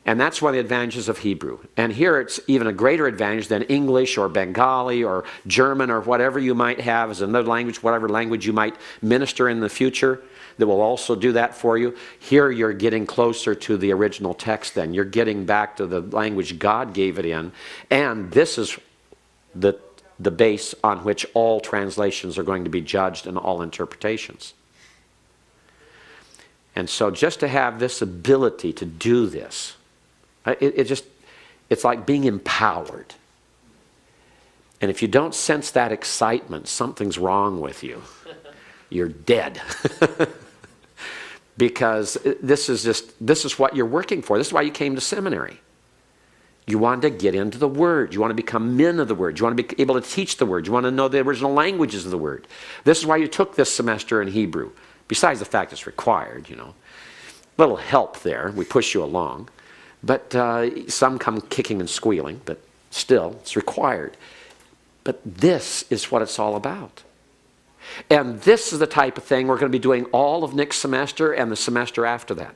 And that's one of the advantages of Hebrew. And here it's even a greater advantage than English or Bengali or German or whatever you might have as another language, whatever language you might minister in the future that will also do that for you. Here you're getting closer to the original text then. You're getting back to the language God gave it in. And this is the base on which all translations are going to be judged and all interpretations. And so just to have this ability to do this, it's like being empowered. And if you don't sense that excitement, something's wrong with you. You're dead. Because this is what you're working for. This is why you came to seminary. You want to get into the Word. You want to become men of the Word. You want to be able to teach the Word. You want to know the original languages of the Word. This is why you took this semester in Hebrew, besides the fact it's required, you know. Little help there. We push you along. But some come kicking and squealing, but still, it's required. But this is what it's all about. And this is the type of thing we're going to be doing all of next semester and the semester after that.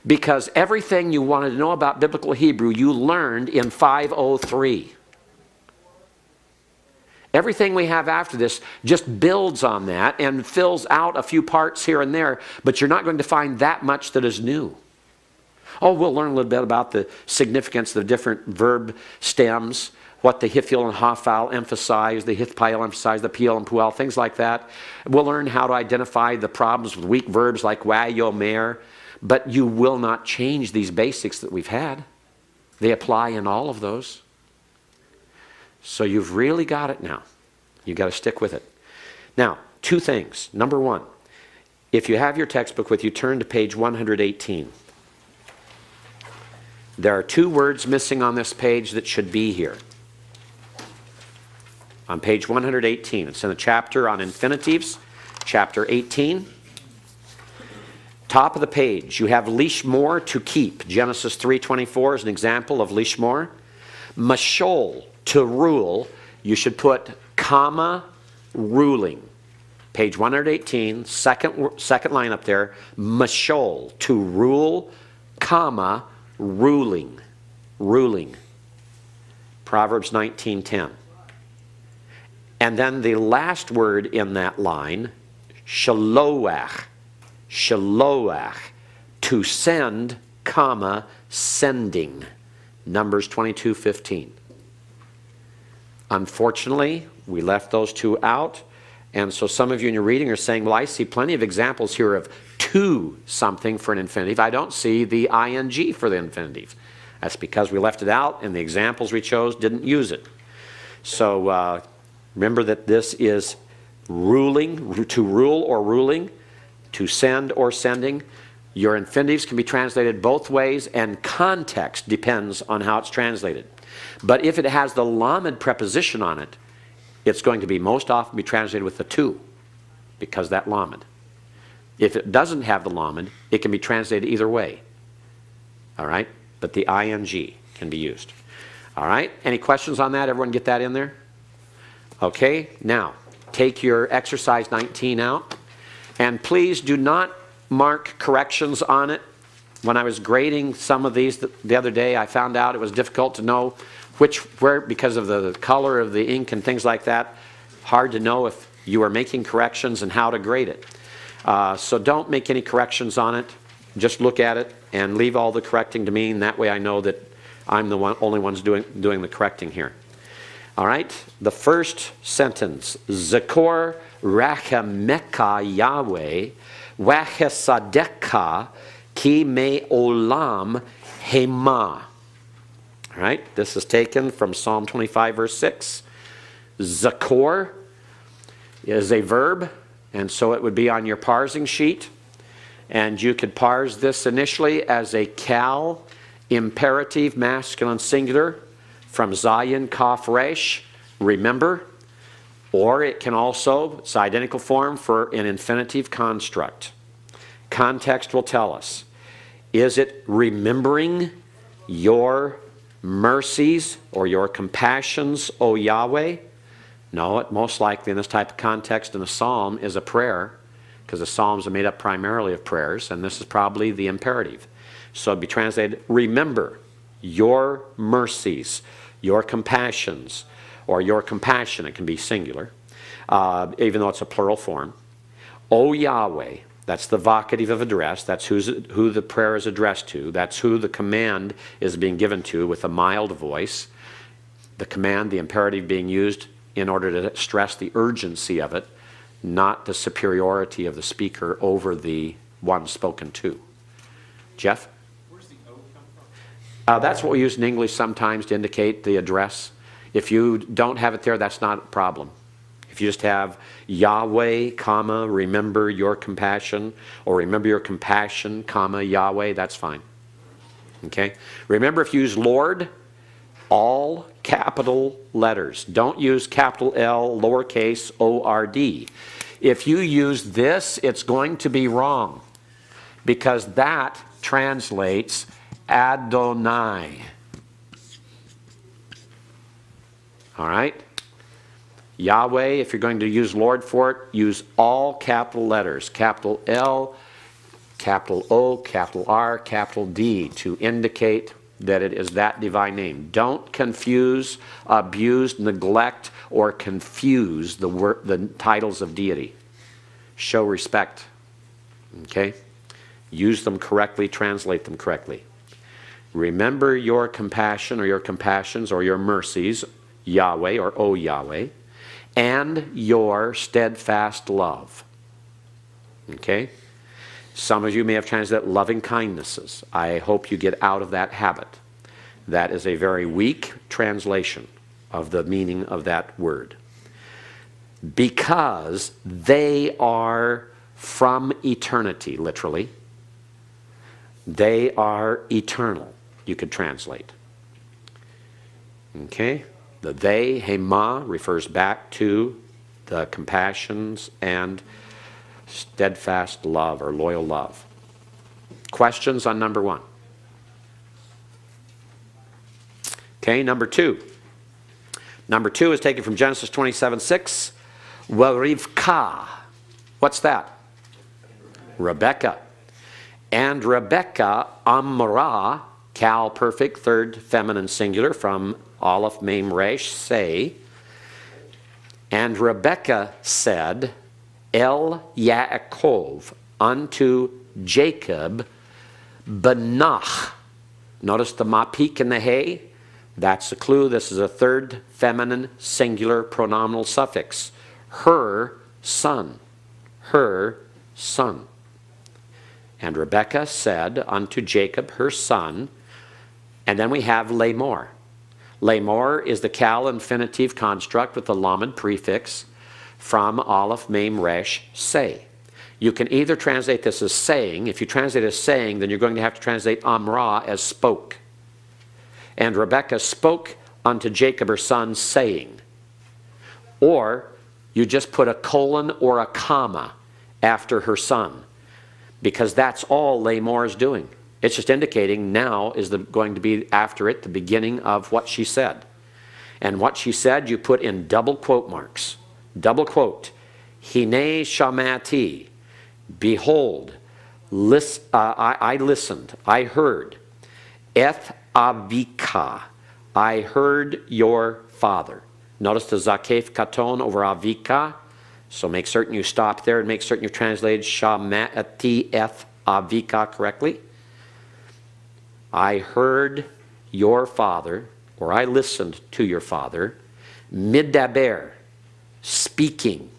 Because everything you wanted to know about biblical Hebrew, you learned in 503. Everything we have after this just builds on that and fills out a few parts here and there, but you're not going to find that much that is new. Oh, we'll learn a little bit about the significance of the different verb stems, what the hifil and hafal emphasize, the hithpile emphasize, the piel and puel, things like that. We'll learn how to identify the problems with weak verbs like wa, yo, mer. But you will not change these basics that we've had. They apply in all of those. So you've really got it now. You've got to stick with it. Now, two things. Number one, if you have your textbook with you, turn to page 118. There are two words missing on this page that should be here. On page 118. It's in the chapter on infinitives, chapter 18. Top of the page, you have lishmor, to keep. Genesis 3:24 is an example of lishmor. Mashol, to rule. You should put comma, ruling. Page 118, second line up there. Mashol, to rule, comma, ruling. Ruling. Proverbs 19:10. And then the last word in that line, shaloach. Shaloach, to send, comma, sending. Numbers 22:15. Unfortunately, we left those two out. And so some of you in your reading are saying, well, I see plenty of examples here of to something for an infinitive. I don't see the ing for the infinitive. That's because we left it out and the examples we chose didn't use it. So remember that this is ruling, to rule or ruling. To send or sending. Your infinitives can be translated both ways, and context depends on how it's translated. But if it has the lamed preposition on it, it's going to be most often be translated with the to, because that lamed. If it doesn't have the lamed, it can be translated either way. All right? But the ing can be used. All right? Any questions on that? Everyone get that in there? Okay, now take your exercise 19 out. And please do not mark corrections on it. When I was grading some of these the other day, I found out it was difficult to know where, because of the color of the ink and things like that, hard to know if you are making corrections and how to grade it. So don't make any corrections on it. Just look at it and leave all the correcting to me, and that way I know that I'm the only ones doing the correcting here. All right, the first sentence, Zakor Rachameka Yahweh, Wachesadeka Ki Me Olam Hema. All right, this is taken from Psalm 25, verse 6. Zakor is a verb, and so it would be on your parsing sheet. And you could parse this initially as a kal, imperative, masculine, singular, from Zayin, Kaf, Resh, remember. Or it can also, it's identical form for an infinitive construct. Context will tell us. Is it remembering your mercies or your compassions, O Yahweh? No, it most likely in this type of context in a psalm is a prayer, because the psalms are made up primarily of prayers, and this is probably the imperative. So it'd be translated, remember your mercies, your compassions, or your compassion. It can be singular, even though it's a plural form. O Yahweh, that's the vocative of address. That's who the prayer is addressed to. That's who the command is being given to with a mild voice. The command, the imperative being used in order to stress the urgency of it, not the superiority of the speaker over the one spoken to. Jeff? Where's the O come from? That's what we use in English sometimes to indicate the address. If you don't have it there, that's not a problem. If you just have Yahweh, comma, remember your compassion, or remember your compassion, comma, Yahweh, that's fine. Okay? Remember, if you use Lord, all capital letters. Don't use capital L, lowercase O-R-D. If you use this, it's going to be wrong, because that translates Adonai. All right? Yahweh, if you're going to use Lord for it, use all capital letters. Capital L, capital O, capital R, capital D to indicate that it is that divine name. Don't confuse, abuse, neglect, or confuse the titles of deity. Show respect. Okay? Use them correctly, translate them correctly. Remember your compassion or your compassions or your mercies, Yahweh or O Yahweh, and your steadfast love. Okay? Some of you may have translated loving kindnesses. I hope you get out of that habit. That is a very weak translation of the meaning of that word. Because they are from eternity, literally. They are eternal, you could translate. Okay? The they, hema, refers back to the compassions and steadfast love or loyal love. Questions on number 1? Okay, number 2. Number 2 is taken from Genesis 27:6. Rivka. What's that? Rebecca. And Rebecca Amra, Cal perfect, third feminine singular from Aleph Mem Resh, say. And Rebecca said, El Yaakov, unto Jacob, Benach. Notice the mapik in the hay? That's the clue. This is a third feminine singular pronominal suffix. Her son. Her son. And Rebekah said unto Jacob, her son, and then we have Lamor. Lamor is the Cal infinitive construct with the Lamed prefix from Aleph Mem Resh, say. You can either translate this as saying. If you translate it as saying, then you're going to have to translate Amra as spoke. And Rebekah spoke unto Jacob her son, saying. Or you just put a colon or a comma after her son, because that's all Lamor is doing. It's just indicating now is going to be after it the beginning of what she said. And what she said you put in double quote marks. Double quote. Hine shamati. Behold, I listened, I heard. Eth avika. I heard your father. Notice the zakef katon over avika. So make certain you stop there and make certain you translated shamati eth avika correctly. I heard your father, or I listened to your father, midaber, speaking,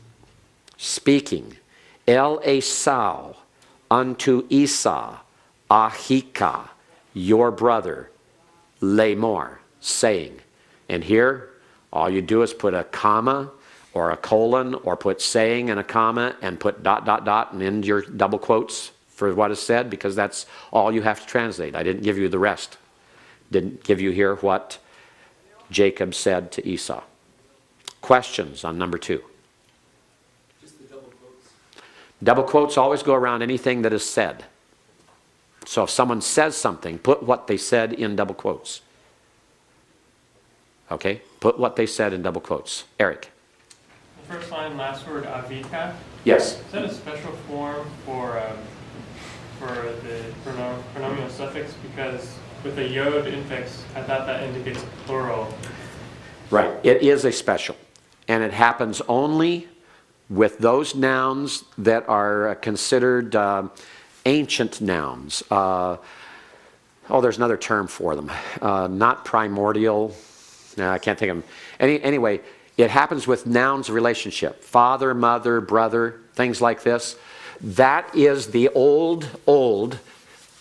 el Esau, unto Esau, ahika, your brother, Lamor, saying. And here, all you do is put a comma or a colon or put saying and a comma and put ... and end your double quotes for what is said, because that's all you have to translate. I didn't give you the rest. Didn't give you here what Jacob said to Esau. Questions on number 2? Just the double quotes. Double quotes always go around anything that is said. So if someone says something, put what they said in double quotes. Okay? Put what they said in double quotes. Eric. The first line, last word, avika. Yes. Is that a special form for the pronominal suffix? Because with the yod infix, I thought that indicates plural. Right. It is a special. And it happens only with those nouns that are considered ancient nouns. There's another term for them. Not primordial. No, I can't think of them. Anyway, it happens with nouns of relationship. Father, mother, brother, things like this. That is the old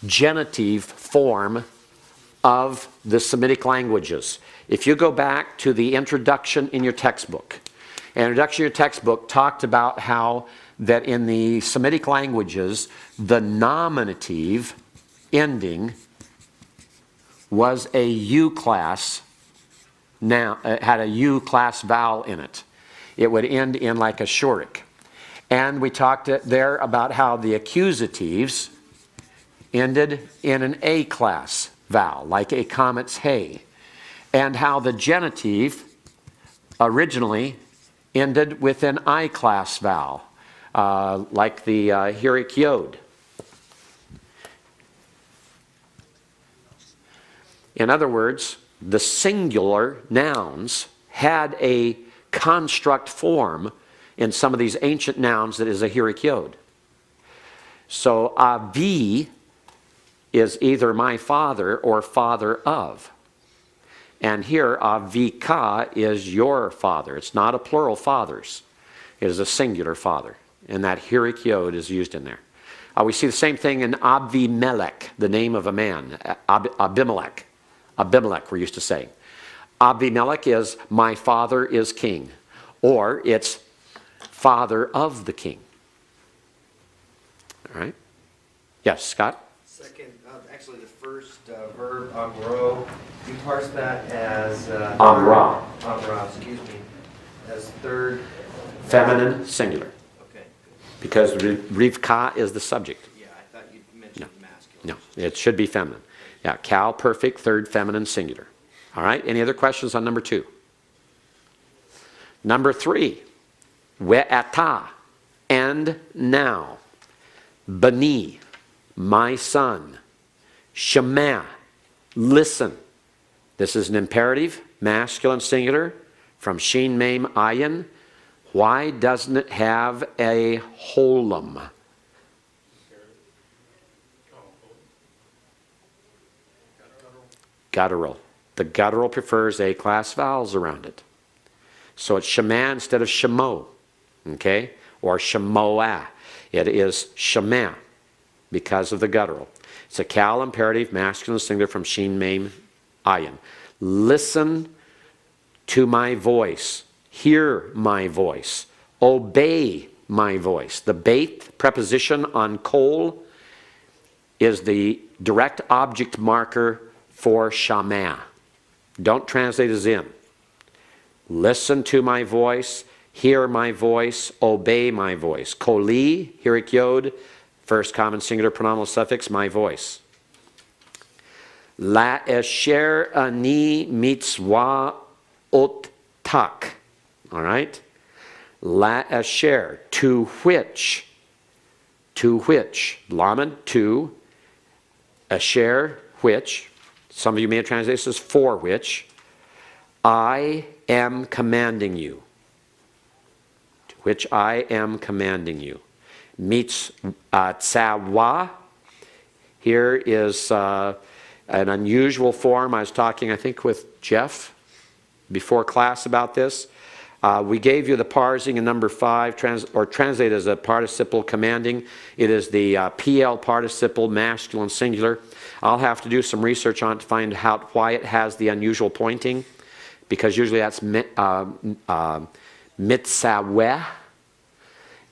genitive form of the Semitic languages. If you go back to the introduction in your textbook, introduction in your textbook talked about how that in the Semitic languages, the nominative ending was a U-class noun, had a U-class vowel in it. It would end in like a shuric. And we talked there about how the accusatives ended in an A-class vowel, like a comet's hay, and how the genitive originally ended with an I-class vowel, like the Hiric yod. In other words, the singular nouns had a construct form in some of these ancient nouns that is a Hiric yod. So Avi is either my father or father of. And here Avika is your father. It's not a plural fathers. It is a singular father. And that Hiric yod is used in there. We see the same thing in Abimelech, the name of a man. Abimelech. Abimelech, we're used to saying. Abimelech is my father is king. Or it's father of the king. All right? Yes, Scott? Second, actually the first verb, amro, you parse that as... Amra. Amra, excuse me. As third... Feminine, singular. Okay. Because Rivka is the subject. Yeah, I thought you mentioned masculine. No, it should be feminine. Yeah, Cal, perfect, third, feminine, singular. All right, any other questions on number 2? Number 3, we'ata, and now. Bani, my son. Shema, listen. This is an imperative, masculine, singular, from Shin Mem Ayin. Why doesn't it have a holum? Guttural. The guttural prefers A-class vowels around it. So it's Shema instead of Shemo. Okay? Or Shemoah. It is Shema because of the guttural. It's a Cal imperative, masculine singular from Shin Mem Ayin. Listen to my voice. Hear my voice. Obey my voice. The bait preposition on kol is the direct object marker for Shama. Don't translate as in. Listen to my voice. Hear my voice. Obey my voice. Koli, Hiric yod, first common singular pronominal suffix, my voice. La esher ani mitzvah otak. All right? La asher, to which, lamed, to, asher, which, some of you may have translated this as for which, I am commanding you. To which I am commanding you. Tzawa, here is an unusual form. I was talking, I think, with Jeff before class about this. We gave you the parsing in number 5, translated as a participle commanding. It is the PL participle, masculine singular. I'll have to do some research on it to find out why it has the unusual pointing, because usually that's mitzaweh.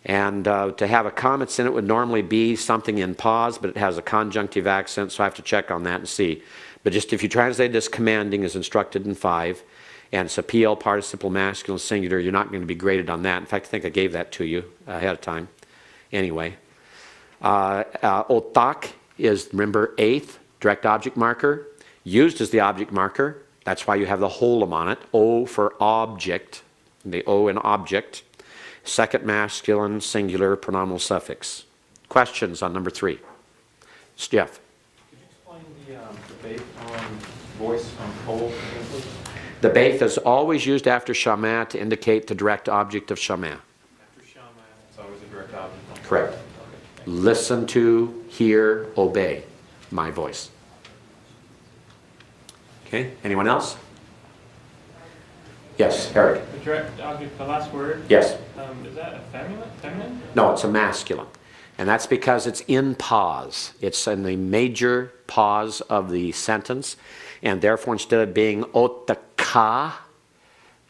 And to have a comments in it would normally be something in pause, but it has a conjunctive accent, so I have to check on that and see. But just if you translate this commanding as instructed in 5, and it's a PL participle masculine singular, you're not going to be graded on that. In fact, I think I gave that to you ahead of time. Anyway, otak is, remember, 8th, direct object marker, used as the object marker. That's why you have the holum on it. O for object, the O in object. Second masculine singular pronominal suffix. Questions on number 3? Jeff. Could you explain the debate on voice on kol? The Baith is always used after Shama to indicate the direct object of Shama. After Shama, it's always a direct object. Correct. Listen to, hear, obey my voice. Okay, anyone else? Yes, Eric. The direct object, the last word, Yes. is that a feminine? No, it's a masculine. And that's because it's in pause. It's in the major pause of the sentence. And therefore, instead of being otaka,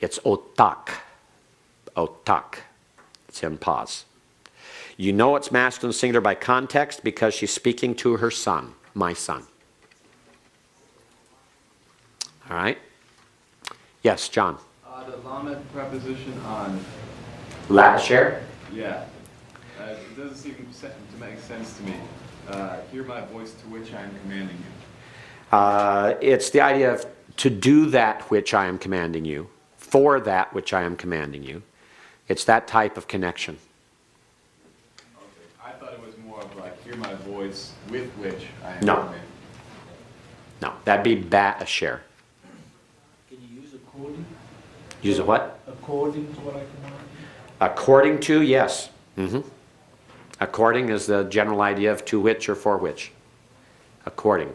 it's otak. Otak. It's in pause. You know it's masculine singular by context because she's speaking to her son, my son. All right? Yes, John. The Lamed preposition on, Lasher. yeah, it doesn't seem to make sense to me. Hear my voice to which I am commanding you. It's the idea of to do that which I am commanding you, for that which I am commanding you. It's that type of connection. Okay. I thought it was more of like, hear my voice with which I am No. commanding. No, that'd be Ba'asher. Can you use according? Use a what? According to what I command you? According to, yes. According is the general idea of to which or for which. According.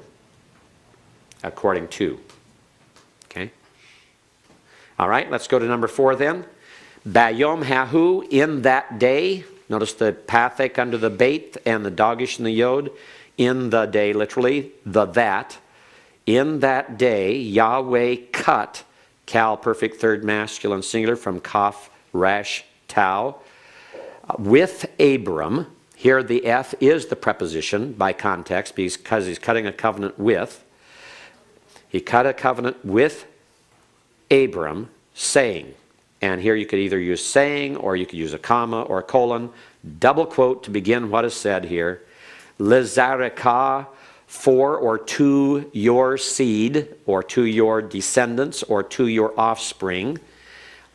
According to. Okay? All right, let's go to number 4 then. Bayom hahu, in that day. Notice the pathik under the bait and the dogish and the yod. In the day, literally, the that. In that day, Yahweh cut, Kal, perfect third masculine singular, from Kaf, Rash, Tau, with Abram. Here the F is the preposition by context because he's cutting a covenant with. He cut a covenant with Abram, saying, and here you could either use saying or you could use a comma or a colon, double quote to begin what is said here. Lezareka, for or to your seed, or to your descendants, or to your offspring,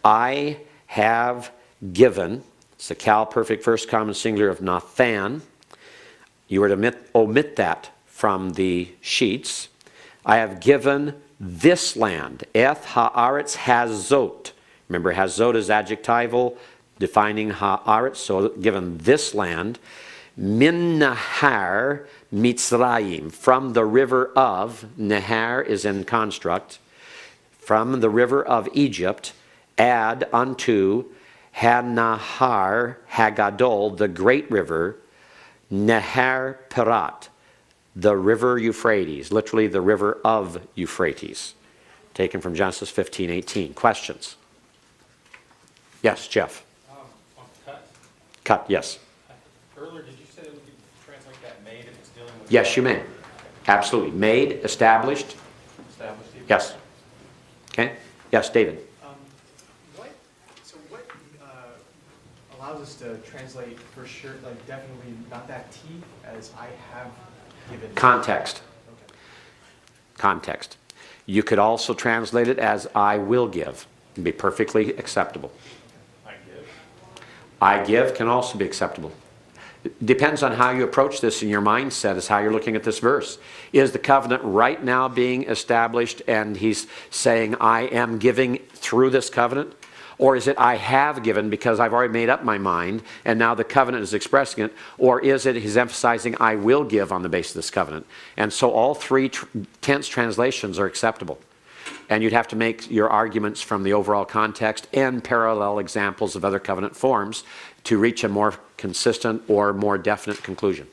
I have given. It's the Kal perfect first common singular of Nathan. You were to omit that from the sheets. I have given this land, Eth haaretz hazot. Remember, hazot is adjectival, defining haaretz, so given this land. Min nahar Mitzrayim, from the river of, Nahar is in construct, from the river of Egypt, add unto Hanahar Hagadol, the great river, Nahar Perat, the river Euphrates, literally the river of Euphrates, taken from Genesis 15:18. Questions? Yes, Jeff. On cut. Cut, yes. Earlier, did you say that we could translate that made if it's dealing with? Yes, you may. Absolutely. Made, established. Established. Yes. Okay. Yes, David. What allows us to translate for sure, like definitely not that T as I have given? Context. Okay. Context. You could also translate it as I will give. It'd be perfectly acceptable. I give. I give can also be acceptable. It depends on how you approach this in your mindset, is how you're looking at this verse. Is the covenant right now being established and he's saying I am giving through this covenant? Or is it I have given because I've already made up my mind and now the covenant is expressing it? Or is it he's emphasizing I will give on the basis of this covenant? And so all three tense translations are acceptable. And you'd have to make your arguments from the overall context and parallel examples of other covenant forms to reach a more consistent or more definite conclusion.